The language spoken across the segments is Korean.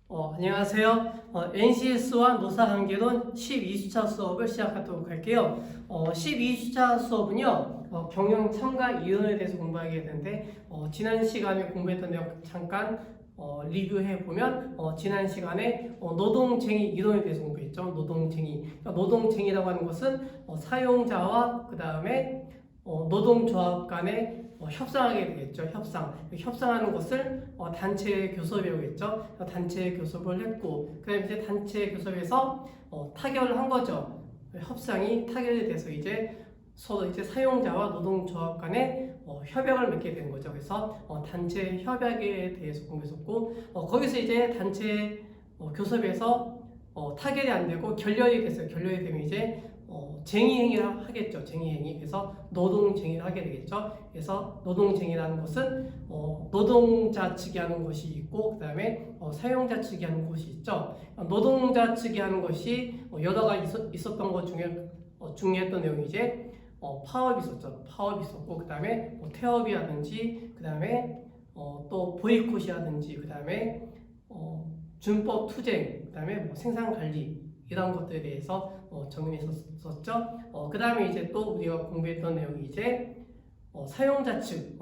안녕하세요. NCS와 노사관계론 12주차 수업을 시작하도록 할게요. 12주차 수업은요, 경영 참가 이론에 대해서 공부하게 되는데, 지난 시간에 공부했던 내용 잠깐 리뷰해 보면, 지난 시간에 노동쟁의 이론에 대해서 공부했죠. 노동쟁의. 그러니까 노동쟁의라고 하는 것은 사용자와 그 다음에 노동조합 간의 협상하게 되겠죠. 협상하는 것을 단체 교섭이라고 했죠. 단체 교섭을 했고, 그 다음에 이제 단체 교섭에서 타결을 한 거죠. 협상이 타결이 돼서 이제 서로 이제 사용자와 노동조합 간의 협약을 맺게 되는 거죠. 그래서 단체 협약에 대해서 공부했었고, 거기서 이제 단체 교섭에서 타결이 안 되고 결렬이 됐어요. 결렬이 되면 이제 쟁의행위를 하겠죠. 쟁의행위. 그래서 노동쟁의를 하게 되겠죠. 그래서 노동쟁의라는 것은 노동자 측이 하는 것이 있고, 그 다음에 사용자 측이 하는 것이 있죠. 노동자 측이 하는 것이 여러 가지 있었던 것 중에 중요했던 내용이 이제 파업이 있었죠. 파업이 있었고, 그 다음에 태업이라든지, 그 다음에 또 보이콧이라든지, 그 다음에 준법 투쟁, 그 다음에 생산관리 이런 것들에 대해서 정의했었죠. 그 다음에 이제 또 우리가 공부했던 내용이 이제 사용자 측이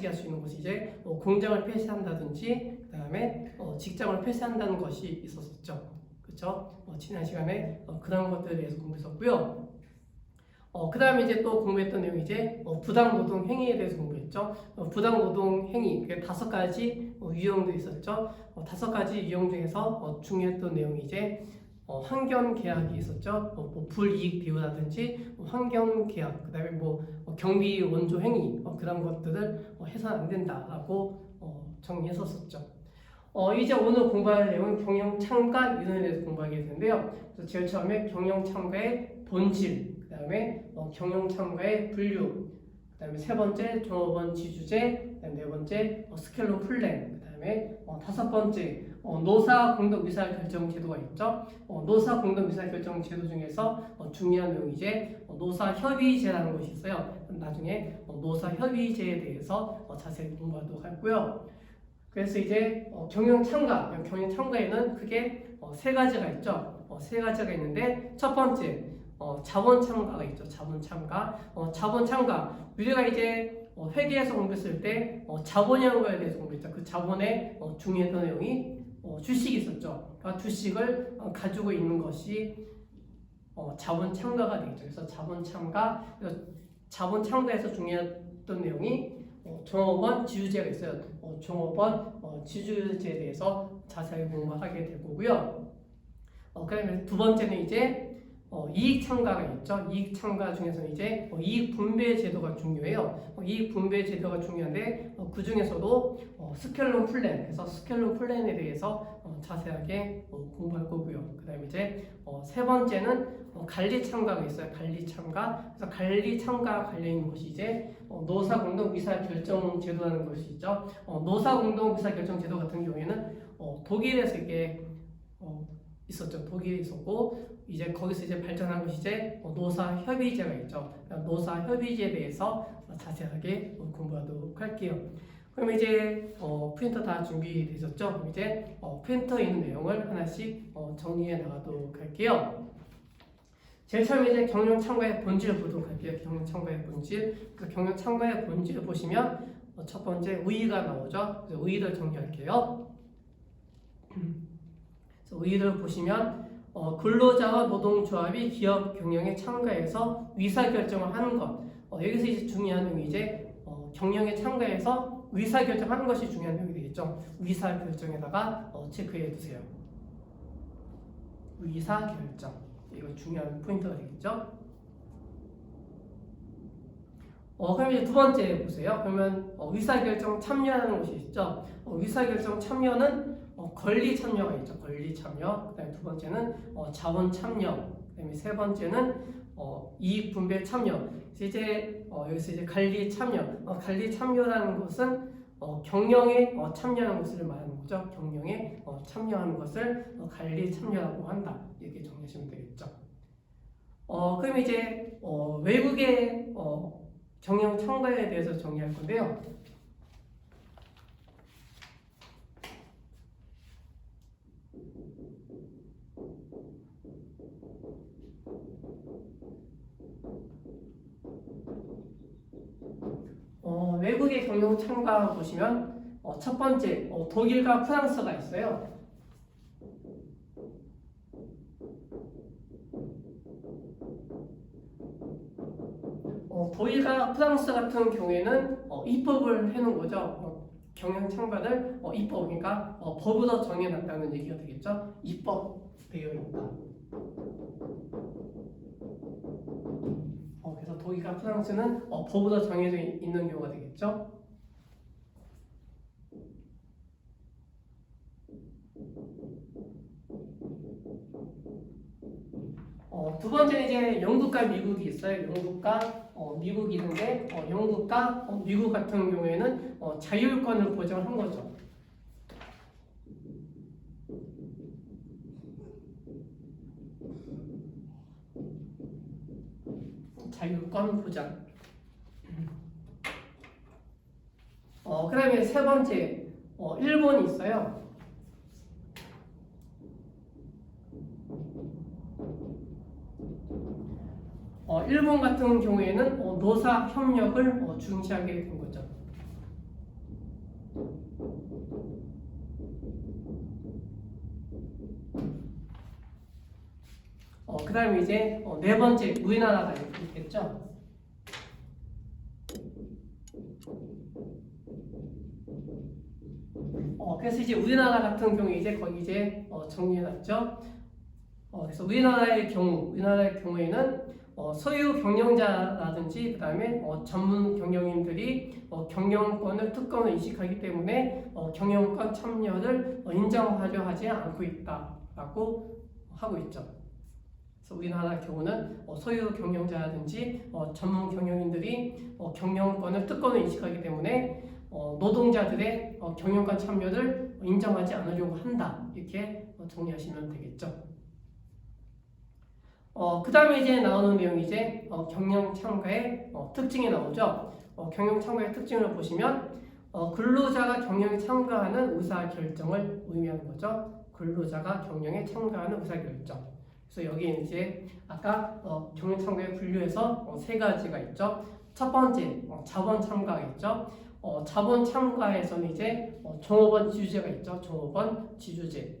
할 수 있는 것이 이제 공장을 폐쇄한다든지, 그 다음에 직장을 폐쇄한다는 것이 있었었죠. 그렇죠? 지난 시간에 그런 것들에 대해서 공부했었고요. 그 다음에 이제 또 공부했던 내용이 이제 부당노동 행위에 대해서 공부했죠. 부당노동 행위, 5가지 유형도 있었죠. 5가지 유형 중에서 중요했던 내용이 이제 환경 계약이 있었죠. 뭐 불이익 비율이라든지 환경 계약, 그 다음에 뭐 경비 원조 행위, 그런 것들을 해서는 안 된다라고 정리했었었죠. 이제 오늘 공부할 내용은 경영 참가 이론에 대해서 공부하게 되는데요. 그래서 제일 처음에 경영 참가의 본질, 그 다음에 경영 참가의 분류, 그 다음에 세 번째 종업원 지주제, 그 다음에 네 번째 스켈론 플랜, 그 다음에 5번째 노사 공동 의사 결정 제도가 있죠. 노사 공동 의사 결정 제도 중에서 중요한 내용이 이제 노사 협의제라는 것이 있어요. 나중에 노사 협의제에 대해서 자세히 공부하도록 하고요. 그래서 이제 경영 참가에는 크게 세 가지가 있죠. 세 가지가 있는데, 첫 번째 자본 참가가 있죠. 자본 참가. 우리가 이제 회계에서 공부했을 때 자본이라는 거에 대해서 공부했죠. 그 자본의 중요했던 내용이 주식이 있었죠. 그러니까 주식을 가지고 있는 것이 자본 참가가 되겠죠. 그래서 자본 참가에서 중요했던 내용이 종업원 지주제가 있어요. 종업원 지주제에 대해서 자세히 공부하게 될 거고요. 그다음에 두 번째는 이제 이익 참가가 있죠. 이익 참가 중에서는 이제 이익 분배 제도가 중요해요. 이익 분배 제도가 중요한데 그 중에서도 스켈론 플랜, 그래서 스켈론 플랜에 대해서 자세하게 공부할 거고요. 그다음에 이제 세 번째는 관리 참가가 있어요. 관리 참가. 그래서 관리 참가 관련 있는 것이 이제 노사 공동 의사 결정 제도라는 것이 있죠. 노사 공동 의사 결정 제도 같은 경우에는 독일에서 이게 있었죠. 독일에 있었고, 이제 거기서 이제 발전한 것이 이제 노사 협의제가 있죠. 노사 협의제에 대해서 자세하게 공부하도록 할게요. 그럼 이제 프린터 다 준비되셨죠? 그럼 이제 프린터에 있는 내용을 하나씩 정리해 나가도록 할게요. 제일 처음에 이제 경영 참가의 본질을 보도록 할게요. 경영 참가의 본질. 그 경영 참가의 본질을 보시면 첫 번째 의의가 나오죠. 그래서 의의를 정리할게요. 의의를 보시면 근로자와 노동조합이 기업 경영에 참가해서 의사결정을 하는 것. 여기서 이제 중요한 내용이 이제 경영에 참가해서 의사결정하는 것이 중요한 내용이 되겠죠. 의사결정에다가 체크해 두세요. 의사결정. 이거 중요한 포인트가 되겠죠. 그럼 이제 두 번째 보세요. 그러면 의사결정 참여하는 것이 있죠. 의사결정 참여는 권리 참여가 있죠. 권리 참여. 그다음에 두 번째는 자원 참여. 그다음에 세 번째는 이익 분배 참여. 이제 여기서 이제 관리 참여. 관리 참여라는 것은 경영에 참여하는 것을 말하는 거죠. 경영에 참여하는 것을 관리 참여라고 한다. 이렇게 정리하시면 되겠죠. 그럼 이제 외국의 경영 참가에 대해서 정리할 건데요. 외국의 경영 참가 보시면 첫 번째 독일과 프랑스가 있어요. 독일과 프랑스 같은 경우에는 입법을 해놓은 거죠. 경영 참가를 입법, 그러니까 법으로 정해놨다는 얘기가 되겠죠. 입법되어 있다. 그래서 독일과 프랑스는 법으로 정해져 있는 경우가 되겠죠. 두 번째는 이제 영국과 미국이 있어요. 영국과 미국이 있는데 영국과 미국 같은 경우에는 자율권을 보장한 거죠. 자율권 보장. 그 다음에 세 번째, 일본이 있어요. 일본 같은 경우에는 노사 협력을 중시하게 된 거죠. 그 다음에 이제 네 번째, 우리나라가 있겠죠. 그래서 이제 우리나라 같은 경우에 이제 거기 이제 정리해놨죠. 그래서 우리나라의 경우에는 소유 경영자라든지 그다음에 전문 경영인들이 경영권을 특권을 인식하기 때문에 경영권 참여를 인정하려 하지 않고 있다라고 하고 있죠. 그래서 우리나라 경우는 소유 경영자라든지 전문 경영인들이 경영권을 특권을 인식하기 때문에 노동자들의 경영권 참여를 인정하지 않으려고 한다, 이렇게 정리하시면 되겠죠. 그 다음에 이제 나오는 내용이 이제 경영 참가의 특징이 나오죠. 경영 참가의 특징을 보시면 근로자가 경영에 참가하는 의사 결정을 의미하는 거죠. 근로자가 경영에 참가하는 의사 결정. 그래서 여기에 이제 아까 경영 참가에 분류해서 세 가지가 있죠. 첫 번째 자본 참가가 있죠. 자본 참가에서는 이제 종업원 지주제가 있죠. 종업원 지주제.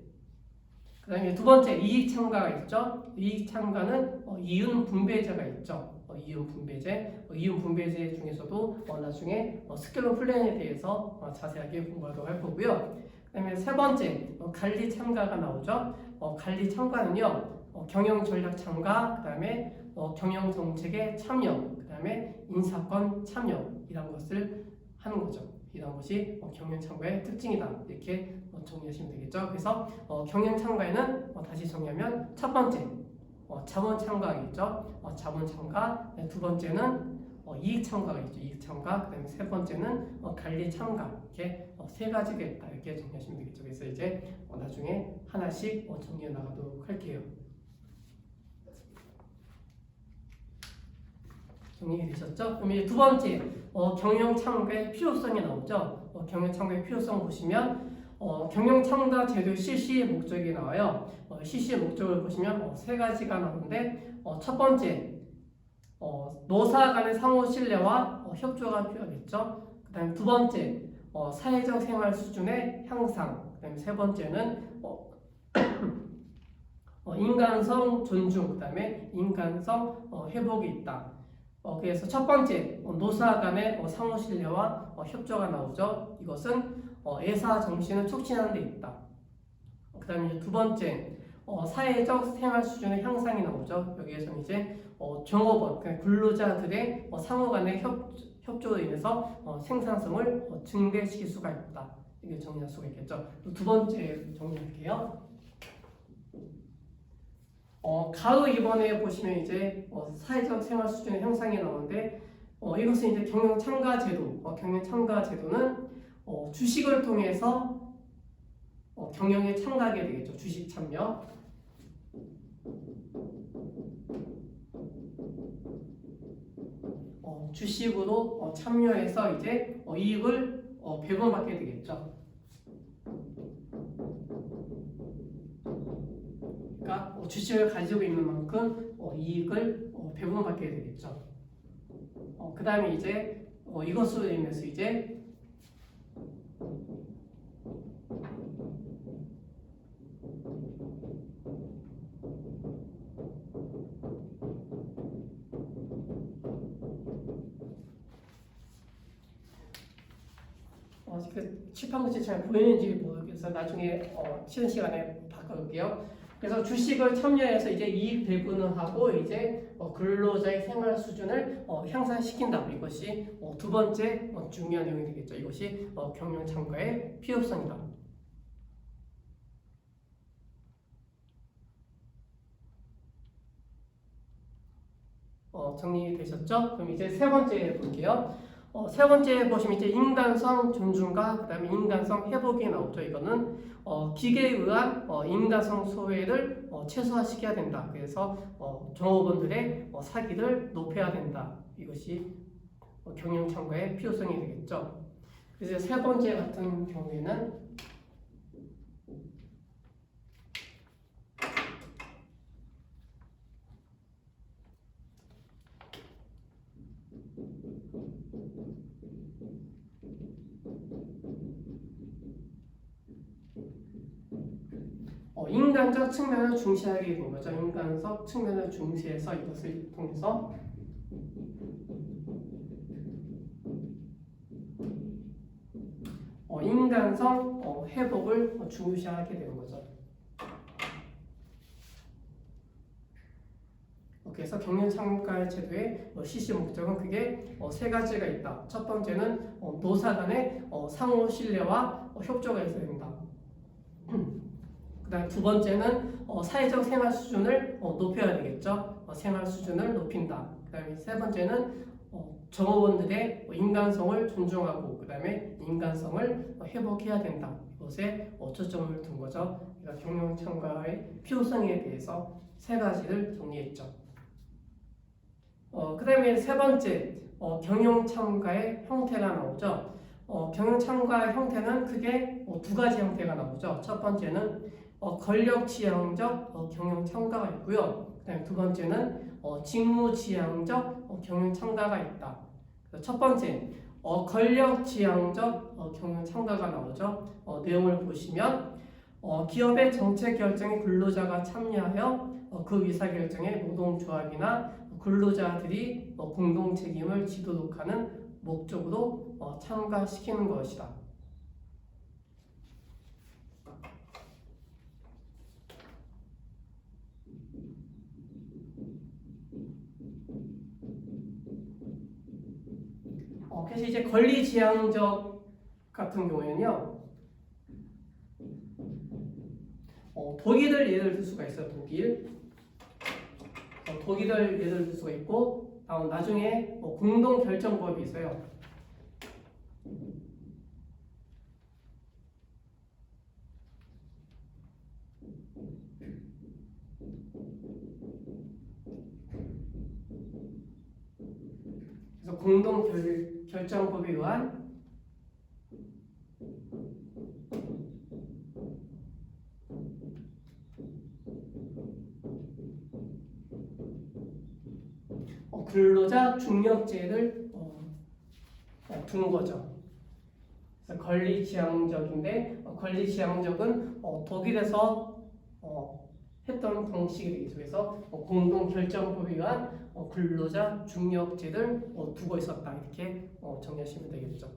그 다음에 두 번째 이익 참가가 있죠. 이익 참가는 이윤 분배제가 있죠. 이윤 분배제. 이윤 분배제 중에서도 나중에 스케일업 플랜에 대해서 자세하게 공부하도록 할 거고요. 그 다음에 세 번째 관리 참가가 나오죠. 관리 참가는요, 경영 전략 참가, 그 다음에 경영 정책에 참여, 그 다음에 인사권 참여, 이런 것을 하는 거죠. 이런 것이 경영 참가의 특징이다, 이렇게 정리하시면 되겠죠. 그래서 경영 참가에는 다시 정리하면 첫 번째 자본 참가가 있죠. 자본 참가. 두 번째는 이익 참가가 있죠. 이익 참가. 그다음에 세 번째는 관리 참가. 이렇게 세 가지가 있다, 이렇게 정리하시면 되겠죠. 그래서 이제 나중에 하나씩 정리해 나가도록 할게요. 정리되셨죠? 그럼 이제 두 번째 경영 참가의 필요성이 나오죠. 경영 참가의 필요성 보시면 경영 참가 제도 실시의 목적이 나와요. 실시의 목적을 보시면 세 가지가 나오는데 첫 번째 노사 간의 상호 신뢰와 협조가 필요하겠죠. 그 다음에 두 번째 사회적 생활 수준의 향상. 그 다음에 세 번째는 인간성 존중. 그 다음에 인간성 회복이 있다. 그래서 첫 번째 노사 간의 상호 신뢰와 협조가 나오죠. 이것은 애사 정신을 촉진하는 데 있다. 그 다음에 두 번째 사회적 생활 수준의 향상이 나오죠. 여기에서는 이제 종업원, 그러니까 근로자들의 상호 간의 협조로 인해서 생산성을 증대시킬 수가 있다. 이게 정리할 수가 있겠죠. 또 두 번째 정리할게요. 가로 2번에 보시면 이제 사회적 생활 수준의 향상이 나오는데 이것은 이제 경영 참가 제도. 경영 참가 제도는 주식을 통해서 경영에 참가하게 되겠죠. 주식 참여. 주식으로 참여해서 이제 이익을 배분받게 되겠죠. 그러니까 주식을 가지고 있는 만큼 이익을 배분받게 되겠죠. 그 다음에 이제 이것으로 인해서 이제 그 칠판글씨 잘 보이는지 모르겠어서 나중에 쉬는 시간에 바꿔볼게요. 그래서 주식을 참여해서 이제 이익 배분을 하고 이제 근로자의 생활 수준을 향상시킨다. 이것이 두 번째 중요한 내용이 되겠죠. 이것이 경영 참가의 필요성이다. 정리되셨죠? 그럼 이제 세 번째 볼게요. 세 번째 보시면 이제 인간성 존중과 그다음에 인간성 회복이 나오죠. 이거는 기계에 의한 인간성 소외를 최소화시켜야 된다. 그래서 종업원들의 사기를 높여야 된다. 이것이 경영 참가의 필요성이 되겠죠. 그래서 세 번째 같은 경우에는 인간적 측면을 중시하게 된 거죠. 인간적 측면을 중시해서 이것을 통해서 인간성 회복을 중시하게 되는 거죠. 그래서 경영 참가 제도의 실시 목적은 그게 세 가지가 있다. 첫 번째는 노사 간의 상호 신뢰와 협조가 있어야 된다. 그다음 두 번째는 사회적 생활 수준을 높여야 되겠죠. 생활 수준을 높인다. 그다음에 세 번째는 종업원들의 인간성을 존중하고 그다음에 인간성을 회복해야 된다. 이것에 초점을 둔 거죠. 그러니까 경영 참가의 필요성에 대해서 세 가지를 정리했죠. 그다음에 세 번째 경영 참가의 형태가 나오죠. 경영 참가의 형태는 크게 두 가지 형태가 나오죠. 첫 번째는 권력지향적 경영 참가가 있고요. 그다음에 두 번째는 직무지향적 경영 참가가 있다. 첫 번째 권력지향적 경영 참가가 나오죠. 내용을 보시면 기업의 정책 결정에 근로자가 참여하여 그 의사결정에 노동조합이나 근로자들이 공동 책임을 지도록 하는 목적으로 참가시키는 것이다. 그래서 이제 권리지향적 같은 경우에는요, 독일을 예를 들 수가 있어요. 독일을 예를 들 수가 있고, 나중에 공동 결정법이 있어요. 그래서 공동 결정법에 의한 근로자 중력제를 둔 거죠. 그래서 권리지향적인데 권리지향적은 독일에서 했던 방식이 되겠죠. 그래서 공동 결정법에 의한 근로자 중력제를 두고 있었다. 이렇게 정리하시면 되겠죠.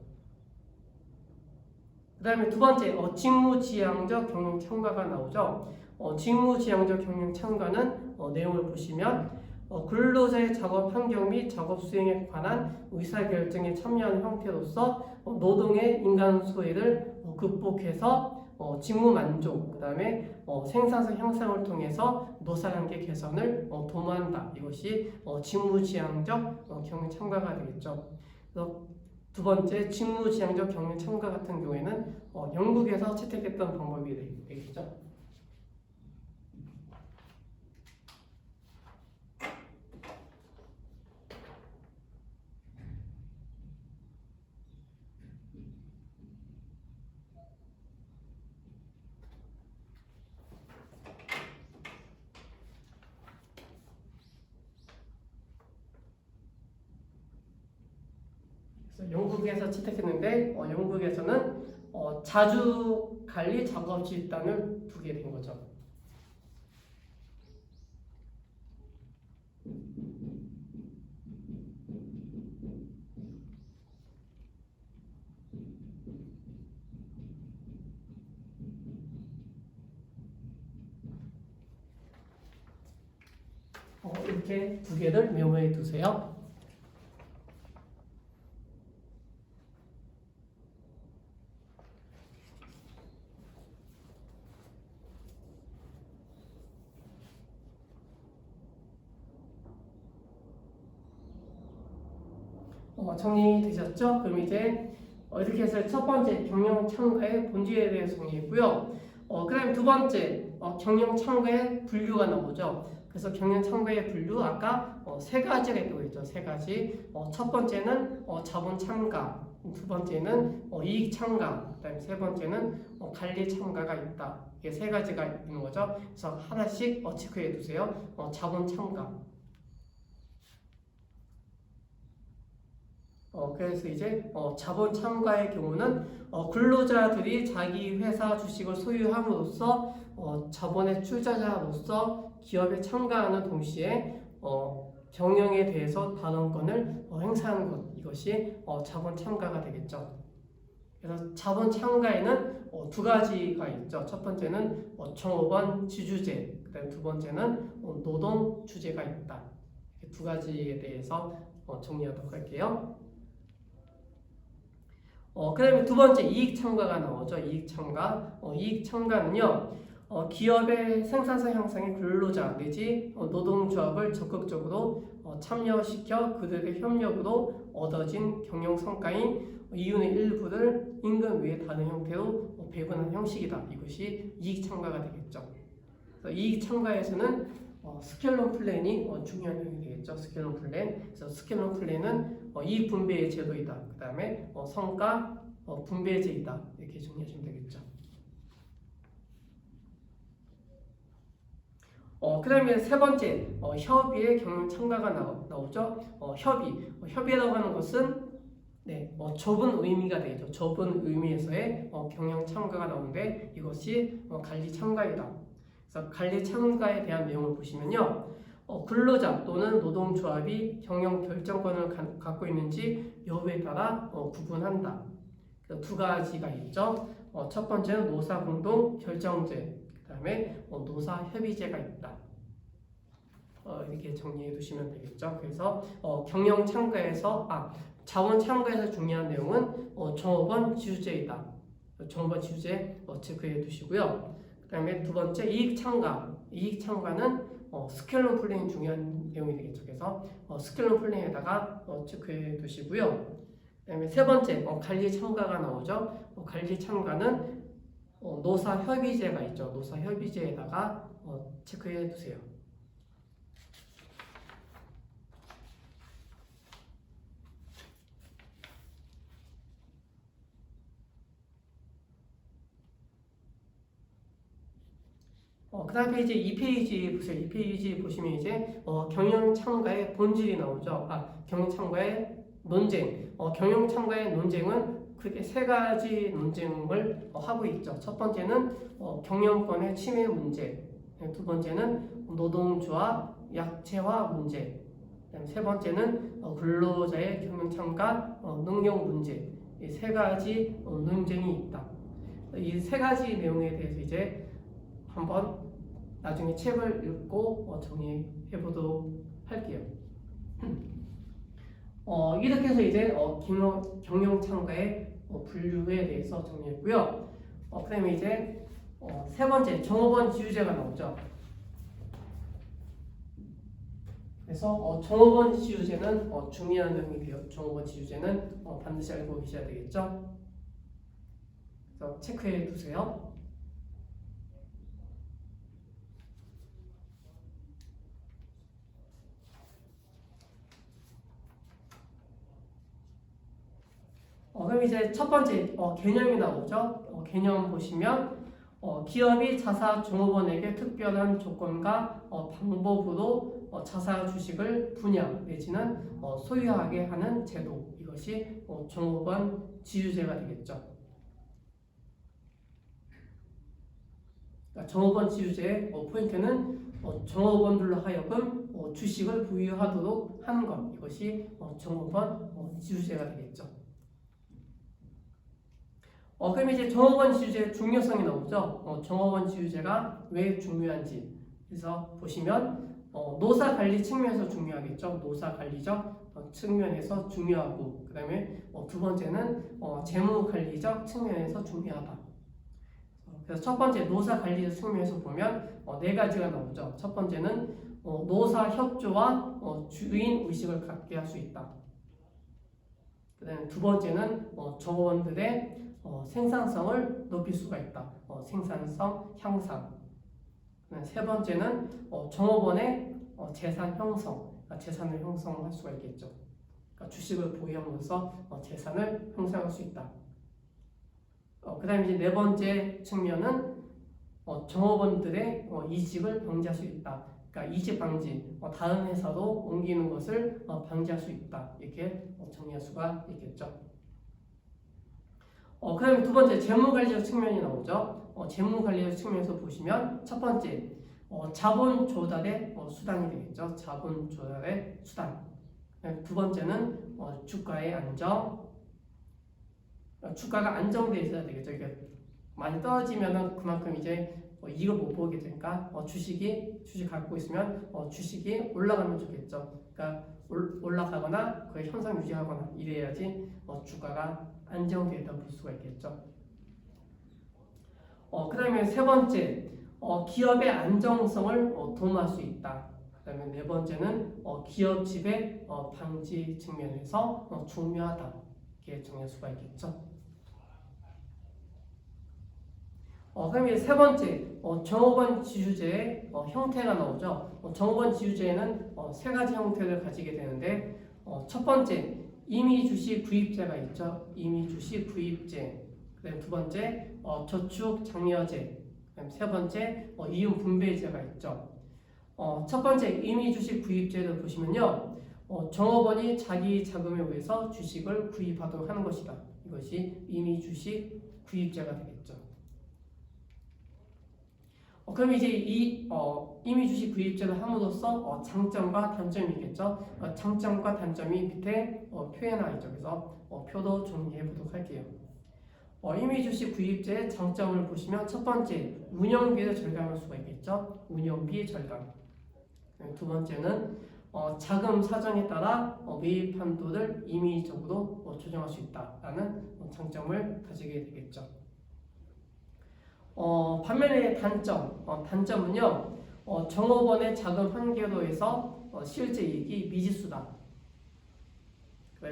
그 다음에 두 번째 직무지향적 경영 참가가 나오죠. 직무지향적 경영 참가는 내용을 보시면 근로자의 작업 환경 및 작업 수행에 관한 의사결정에 참여하는 형태로서 노동의 인간 소외를 극복해서 직무 만족, 그 다음에 생산성 향상을 통해서 노사관계 개선을 도모한다. 이것이 직무지향적 경영 참가가 되겠죠. 그래서 두 번째 직무지향적 경영 참가 같은 경우에는 영국에서 채택했던 방법이 되겠죠. 그래서 영국에서 채택했는데 영국에서는 자주 관리 작업 집단을 두게 된 거죠. 이렇게 두 개를 메모해 두세요. 정리되셨죠? 그럼 이제 이렇게 해서 첫 번째 경영 참가의 본질에 대해서 정리했고요. 그 다음에 두 번째 경영 참가의 분류가 나오죠. 그래서 경영 참가의 분류 아까 세 가지가 있다고 했죠. 세 가지. 첫 번째는 자본 참가, 두 번째는 이익 참가, 그다음에 세 번째는 관리 참가가 있다. 이게 세 가지가 있는 거죠. 그래서 하나씩 체크해 두세요. 자본 참가. 그래서 이제 자본 참가의 경우는 근로자들이 자기 회사 주식을 소유함으로써 자본의 투자자로서 기업에 참가하는 동시에 경영에 대해서 단언권을 행사하는 것, 이것이 자본 참가가 되겠죠. 그래서 자본 참가에는 두 가지가 있죠. 첫 번째는 종업원 지주제, 그다음 두 번째는 노동 주제가 있다. 두 가지에 대해서 정리하도록 할게요. 그 다음에 두 번째 이익 참가가 나오죠. 이익 참가. 이익 참가는요, 기업의 생산성 향상에 근로자 내지 노동조합을 적극적으로 참여시켜 그들의 협력으로 얻어진 경영 성과인 이윤의 일부를 임금 외에 다른 형태로 배분하는 형식이다. 이것이 이익 참가가 되겠죠. 그래서 이익 참가에서는 스켈론 플랜이 중요한 형이 되겠죠. 스켈론 플랜. 그래서 스켈론 플랜은 이익 분배의 제도이다. 그 다음에 성과 분배제이다. 이렇게 정리하시면 되겠죠. 그 다음에 세 번째 협의의 경영 참가가 나오죠. 협의라고 하는 것은 좁은 의미가 되죠. 좁은 의미에서의 경영 참가가 나오는데 이것이 관리 참가이다. 그래서 관리 참가에 대한 내용을 보시면요, 근로자 또는 노동조합이 경영 결정권을 갖고 있는지 여부에 따라 구분한다. 두 가지가 있죠. 첫 번째는 노사공동 결정제, 그 다음에 노사협의제가 있다. 이렇게 정리해 두시면 되겠죠. 그래서 경영 참가에서 자원 참가에서 중요한 내용은 종업원 지주제이다. 종업원 지주제 체크해 두시고요. 그 다음에 두 번째 이익 참가. 이익 참가는 스켈론 플랜이 중요한 내용이 되겠죠. 그래서 스켈론 플랜에다가 체크해 두시고요. 그 다음에 세 번째 관리 참가가 나오죠. 관리 참가는 노사협의제가 있죠. 노사협의제에다가 체크해 두세요. 그 다음 페이지 2페이지 보세요. 2페이지 보시면 이제 경영 참가의 본질이 나오죠. 경영 참가의 논쟁. 경영 참가의 논쟁은 크게 세 가지 논쟁을 하고 있죠. 첫 번째는 경영권의 침해 문제. 두 번째는 노동조합 약체화 문제. 세 번째는 근로자의 경영 참가 능력 문제. 이 세 가지 논쟁이 있다. 이 세 가지 내용에 대해서 이제 한번 나중에 책을 읽고 정리해 보도록 할게요. 이렇게 해서 이제 경영 참가의 분류에 대해서 정리했고요. 그 다음에 이제 세 번째 종업원 지주제가 나오죠. 그래서 종업원 지주제는 중요한 내용이고요. 종업원 지주제는 반드시 알고 계셔야 되겠죠. 그래서 체크해 두세요. 그럼 이제 첫 번째 개념이 나오죠. 개념 보시면 기업이 자사 종업원에게 특별한 조건과 방법으로 자사 주식을 분야 내지는 소유하게 하는 제도, 이것이 종업원 지주제가 되겠죠. 그러니까 종업원 지주제의 포인트는 종업원들로 하여금 주식을 보유하도록 하는 것, 이것이 종업원 지주제가 되겠죠. 그럼 이제 종업원 지주제의 중요성이 나오죠. 종업원 지주제가 왜 중요한지. 그래서 보시면 노사 관리 측면에서 중요하겠죠. 노사 관리적 측면에서 중요하고, 그 다음에 두 번째는 재무 관리적 측면에서 중요하다. 그래서 첫 번째 노사 관리적 측면에서 보면 네 가지가 나오죠. 첫 번째는 노사 협조와 주인 의식을 갖게 할 수 있다. 그 다음에 두 번째는 종업원들의 생산성을 높일 수가 있다. 생산성 향상. 세 번째는 종업원의 재산 형성, 그러니까 재산을 형성할 수가 있겠죠. 그러니까 주식을 보유하면서 재산을 형성할 수 있다. 그 다음에 이제 네 번째 측면은 종업원들의 이직을 방지할 수 있다. 그러니까 이직 방지, 다른 회사로 옮기는 것을 방지할 수 있다. 이렇게 정리할 수가 있겠죠. 그 다음에 두 번째 재무관리적 측면이 나오죠. 재무관리적 측면에서 보시면 첫 번째 자본 조달의 수단이 되겠죠. 자본 조달의 수단. 두 번째는 주가의 안정. 주가가 안정되어 있어야 되겠죠. 이게 많이 떨어지면은 그만큼 이제 이익을 못 보게 되니까 주식 갖고 있으면 주식이 올라가면 좋겠죠. 그러니까 올라가거나 거의 현상 유지하거나 이래야지 주가가 안정되어 있다고 볼 수가 있겠죠. 그 다음에 세 번째 기업의 안정성을 도모할 수 있다. 그 다음에 네 번째는 기업 지배 방지 측면에서 중요하다. 이렇게 정할 수가 있겠죠. 그럼 이제 세 번째 종업원 지주제의 형태가 나오죠. 종업원 지주제에는 세 가지 형태를 가지게 되는데 첫 번째 임의주식 구입제가 있죠. 임의주식 구입제. 그다음 두 번째 저축 장려제. 그다음 세 번째 이윤 분배제가 있죠. 첫 번째 임의주식 구입제를 보시면요, 종업원이 자기 자금에 의해서 주식을 구입하도록 하는 것이다. 이것이 임의주식 구입제가 되겠죠. 그럼 이제 이 임의주식 구입제를 함으로써 장점과 단점이 있겠죠. 장점과 단점이 밑에 표에 나와 있죠. 그래서 표도 정리해 보도록 할게요. 임의주식 구입제의 장점을 보시면 첫 번째 운영비를 절감할 수가 있겠죠. 운영비 절감. 두 번째는 자금 사정에 따라 매입 한도를 임의적으로 조정할 수 있다라는 장점을 가지게 되겠죠. 반면에 단점은요, 종업원의 자금 한계로에서 실제 이익이 미지수다.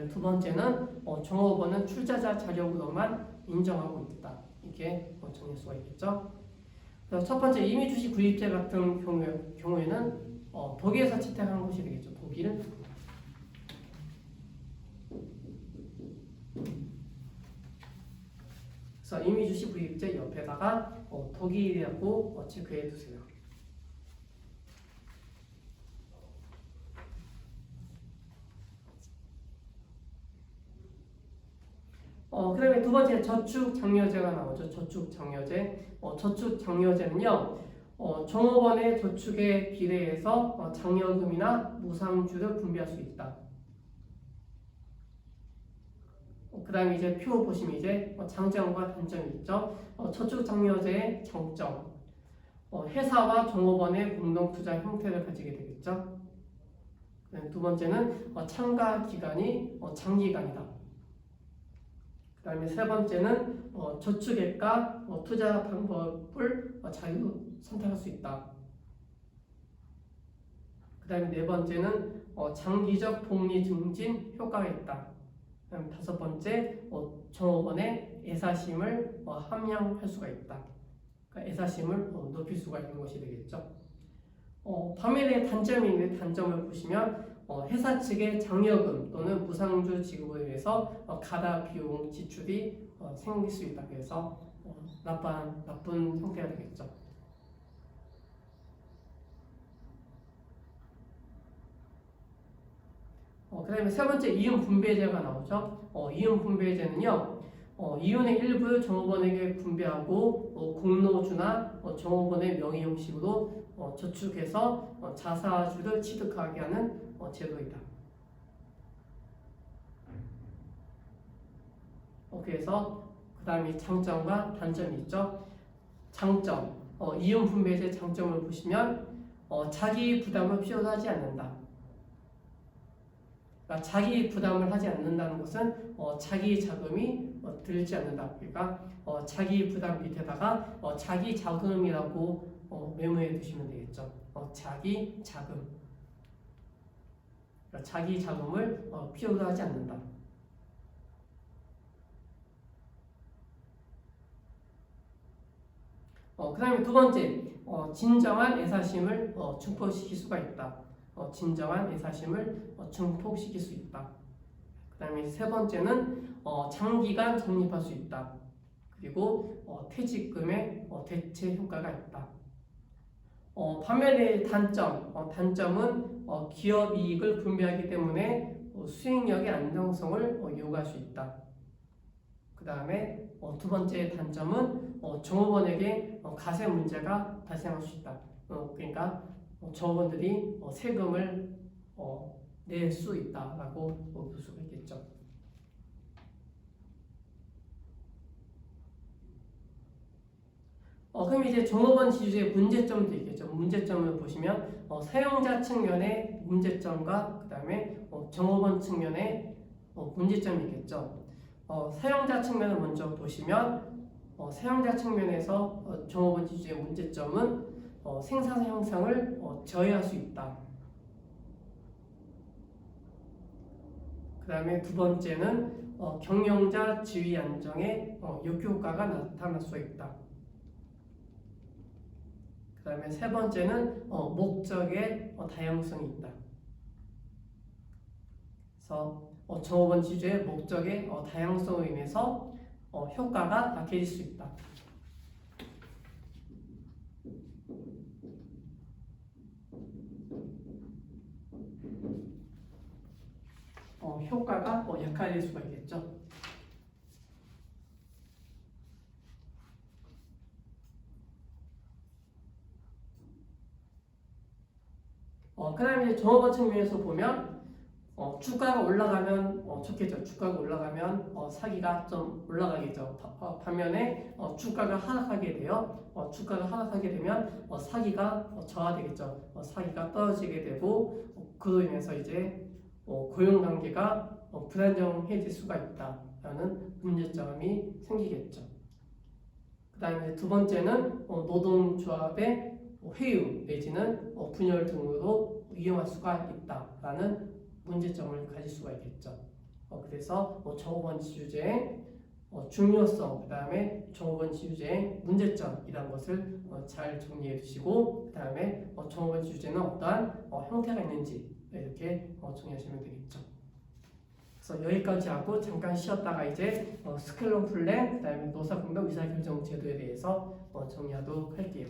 두 번째는 종업원은 출자자 자력으로만 인정하고 있다. 이렇게 정할 수가 있겠죠. 그래서 첫 번째 임의주식 구입제 같은 경우에는 독일에서 채택한 것이 되겠죠. 독일. 그래서 임의주식 구입제 옆에다가 독일이라고 체크해 두세요. 그 다음에 두 번째 저축 장려제가 나오죠. 저축 장려제. 저축 장려제는요, 종업원의 저축에 비례해서 장려금이나 무상주를 분배할 수 있다. 그 다음에 이제 표 보시면 이제 장점과 단점이 있죠. 저축 장려제의 장점. 회사와 종업원의 공동 투자 형태를 가지게 되겠죠. 두 번째는 참가 기간이 장기간이다. 그 다음에 세 번째는 저축액과 투자 방법을 자유 선택할 수 있다. 그 다음에 네 번째는 장기적 복리 증진 효과가 있다. 그 다음 다섯 번째 종업원의 애사심을 함양할 수가 있다. 그러니까 애사심을 높일 수가 있는 것이 되겠죠. 반면에 단점이 있는데 단점을 보시면 회사 측의 장려금 또는 무상주 지급에 의해서 가다 비용 지출이 생길 수 있다. 그래서 나쁜 형태가 되겠죠. 그다음에 세 번째 이윤 분배제가 나오죠. 이윤 분배제는요. 이윤의 일부 종업원에게 분배하고 공로주나 종업원의 명의 형식으로 저축해서 자사주를 취득하게 하는 제도이다. 그래서 그 다음에 장점과 단점이 있죠. 장점, 이윤 분배제 장점을 보시면 자기 부담을 필요로 하지 않는다. 그러니까 자기 부담을 하지 않는다는 것은 자기 자금이 들지 않는다. 그러니까 자기 부담 밑에다가 자기 자금이라고 메모해 두시면 되겠죠. 자기 자금. 그러니까 자기 자금을 필요로 하지 않는다. 그 다음에 두 번째, 진정한 애사심을 증폭시킬 수가 있다. 진정한 애사심을 증폭시킬 수 있다. 그 다음에 세 번째는 장기간 적립할 수 있다. 그리고 퇴직금의 대체 효과가 있다. 반면에 단점은 기업 이익을 분배하기 때문에 수익력의 안정성을 요구할 수 있다. 그 다음에 두 번째 단점은 종업원에게 가세 문제가 발생할 수 있다. 그러니까 종업원들이 세금을 낼 수 있다라고 볼 수가 있겠죠. 그럼 이제 종업원 지주의 문제점도 있겠죠. 문제점을 보시면 사용자 측면의 문제점과 그 다음에 종업원 측면의 문제점이 있겠죠. 사용자 측면을 먼저 보시면 사용자 측면에서 종업원 지주의 문제점은 생산 형상을 저해할 수 있다. 그 다음에 두 번째는 경영자 지위 안정에 역효과가 나타날 수 있다. 그 다음에 세 번째는 목적의 다양성이 있다. 그래서 종업원 지주의 목적의 다양성으로 인해서 효과가 약해질 수 있다. 효과가 약화될 수가 있겠죠. 그 다음에 종업원 측면에서 보면 주가가 올라가면 좋겠죠. 주가가 올라가면 사기가 좀 올라가겠죠. 반면에 주가가 하락하게 돼요. 주가가 하락하게 되면 사기가 저하되겠죠. 사기가 떨어지게 되고 그로 인해서 이제 고용 관계가 불안정해질 수가 있다라는 문제점이 생기겠죠. 그 다음에 두 번째는 노동조합의 회유 내지는 분열 등으로 위험할 수가 있다라는 문제점을 가질 수가 있겠죠. 그래서 종업원 지주제의 중요성, 그 다음에 종업원 지주제의 문제점 이런 것을 잘 정리해 두시고 그 다음에 종업원 지주제는 어떠한 형태가 있는지 이렇게 정리하시면 되겠죠. 그래서 여기까지 하고 잠깐 쉬었다가 이제 스켈론 플랜, 그 다음에 노사공동 의사결정 제도에 대해서 정리하도록 할게요.